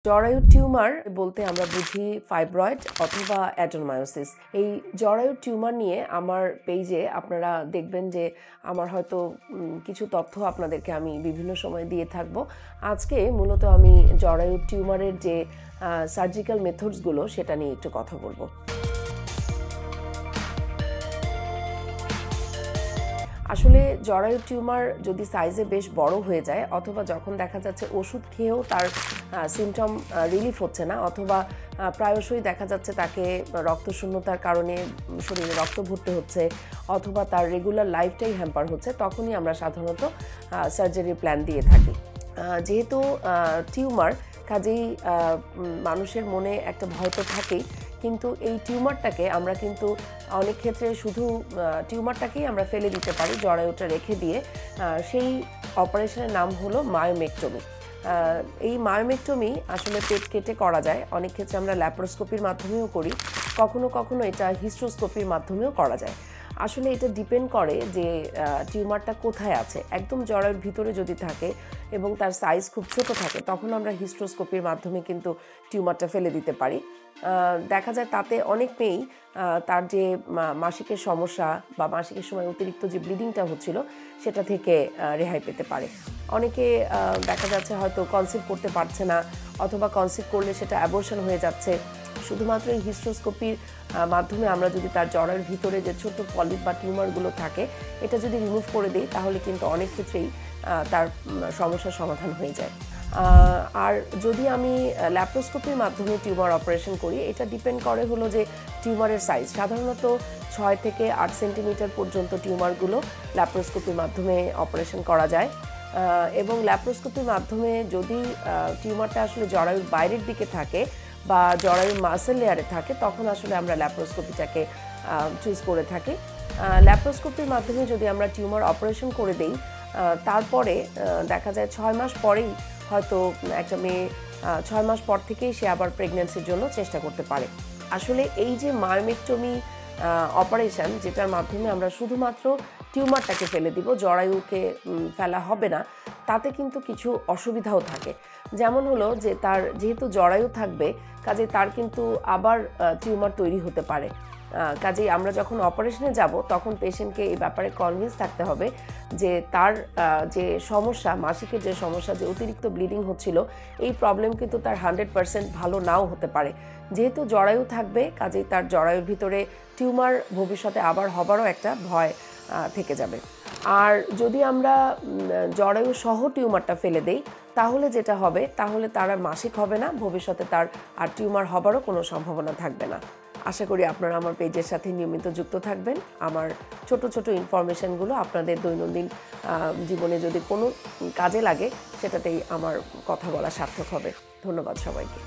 জরায়ু টিউমার বলতে আমরা বুঝি ফাইব্রয়েড অথবা অ্যাডেনোমায়োসিস। এই জরায়ু টিউমার নিয়ে আমার পেজে আপনারা দেখবেন যে আমার হয়তো কিছু তথ্য আপনাদেরকে আমি বিভিন্ন সময় দিয়ে থাকব। আজকে মূলত আমি জরায়ু টিউমারের যে সার্জিক্যাল মেথডসগুলো সেটা নিয়ে একটু কথা বলবো। আসলে জরায়ু টিউমার যদি সাইজে বেশ বড় হয়ে যায় অথবা যখন দেখা যাচ্ছে ওষুধ খেয়েও তার সিমটম রিলিফ হচ্ছে না অথবা প্রায়শই দেখা যাচ্ছে তাকে রক্তশূন্যতার কারণে শরীরে রক্ত ভরতে হচ্ছে অথবা তার রেগুলার লাইফটাই হ্যাম্পার হচ্ছে, তখনই আমরা সাধারণত সার্জারির প্ল্যান দিয়ে থাকি। যেহেতু টিউমার, কাজেই মানুষের মনে একটা ভয় তো থাকেই, কিন্তু এই টিউমারটাকে আমরা কিন্তু অনেক ক্ষেত্রে শুধু টিউমারটাকেই আমরা ফেলে দিতে পারি জরায়ুটা রেখে দিয়ে। সেই অপারেশনের নাম হলো মায়োমেক্টমি। এই মায়োমেক্টমি আসলে পেট কেটে করা যায়, অনেক ক্ষেত্রে আমরা ল্যাপারোস্কোপির মাধ্যমেও করি, কখনো কখনো এটা হিস্ট্রোস্কোপির মাধ্যমেও করা যায়। আসলে এটা ডিপেন্ড করে যে টিউমারটা কোথায় আছে। একদম জরায়ুর ভিতরে যদি থাকে এবং তার সাইজ খুব ছোট থাকে, তখন আমরা হিস্ট্রোস্কোপির মাধ্যমে কিন্তু টিউমারটা ফেলে দিতে পারি। দেখা যায় তাতে অনেক মেয়েই তার যে মাসিকের সমস্যা বা মাসিকের সময় অতিরিক্ত যে ব্লিডিংটা হচ্ছিল সেটা থেকে রেহাই পেতে পারে। অনেকে দেখা যাচ্ছে হয়তো কনসিভ করতে পারছে না অথবা কনসিভ করলে সেটা অ্যাবর্শন হয়ে যাচ্ছে। শুধুমাত্র এই হিস্ট্রোস্কোপির মাধ্যমে আমরা যদি তার জরায়ুর ভিতরে যে ছোট পলিপ বা টিউমারগুলো থাকে এটা যদি রিমুভ করে দিই, তাহলে কিন্তু অনেক ক্ষেত্রেই তার সমস্যার সমাধান হয়ে যায়। আর যদি আমি ল্যাপারোস্কোপির মাধ্যমে টিউমার অপারেশন করি, এটা ডিপেন্ড করে হলো যে টিউমারের সাইজ। সাধারণত 6 থেকে 8 সেন্টিমিটার পর্যন্ত টিউমারগুলো ল্যাপারোস্কোপির মাধ্যমে অপারেশন করা যায়। এবং ল্যাপারোস্কোপির মাধ্যমে যদি টিউমারটা আসলে জরায়ুর বাইরের দিকে থাকে বা জরায়ুর মাসেল লেয়ারে থাকে, তখন আসলে আমরা ল্যাপারোস্কোপিটাকে চুজ করে থাকি। ল্যাপারোস্কোপির মাধ্যমে যদি আমরা টিউমার অপারেশন করে দেই, তারপরে দেখা যায় 6 মাস পরেই হয়তো একটা মেয়ে 6 মাস পর থেকেই সে আবার প্রেগন্যান্সির জন্য চেষ্টা করতে পারে। আসলে এই যে মায়োমেক্টমি অপারেশন, যেটার মাধ্যমে আমরা শুধুমাত্র টিউমারটাকে ফেলে দিব, জরায়ুকে ফেলা হবে না, তাতে কিন্তু কিছু অসুবিধাও থাকে। যেমন হলো যে তার যেহেতু জরায়ু থাকবে, কাজে তার কিন্তু আবার টিউমার তৈরি হতে পারে। কাজেই আমরা যখন অপারেশনে যাব তখন পেশেন্টকে এই ব্যাপারে কনভিন্স থাকতে হবে যে তার যে সমস্যা, মাসিকের যে সমস্যা, যে অতিরিক্ত ব্লিডিং হচ্ছিল, এই প্রবলেম কিন্তু তার 100% ভালো নাও হতে পারে। যেহেতু জরায়ু থাকবে, কাজেই তার জরায়ুর ভিতরে টিউমার ভবিষ্যতে আবার হবারও একটা ভয় থেকে যাবে। আর যদি আমরা জরায়ু সহ টিউমারটা ফেলে দেই, তাহলে যেটা হবে, তাহলে তার আর মাসিক হবে না, ভবিষ্যতে তার আর টিউমার হবারও কোনো সম্ভাবনা থাকবে না। আশা করি আপনারা আমার পেজের সাথে নিয়মিত যুক্ত থাকবেন। আমার ছোট ছোট ইনফরমেশনগুলো আপনাদের দৈনন্দিন জীবনে যদি কোনো কাজে লাগে, সেটাতেই আমার কথা বলা সার্থক হবে। ধন্যবাদ সবাইকে।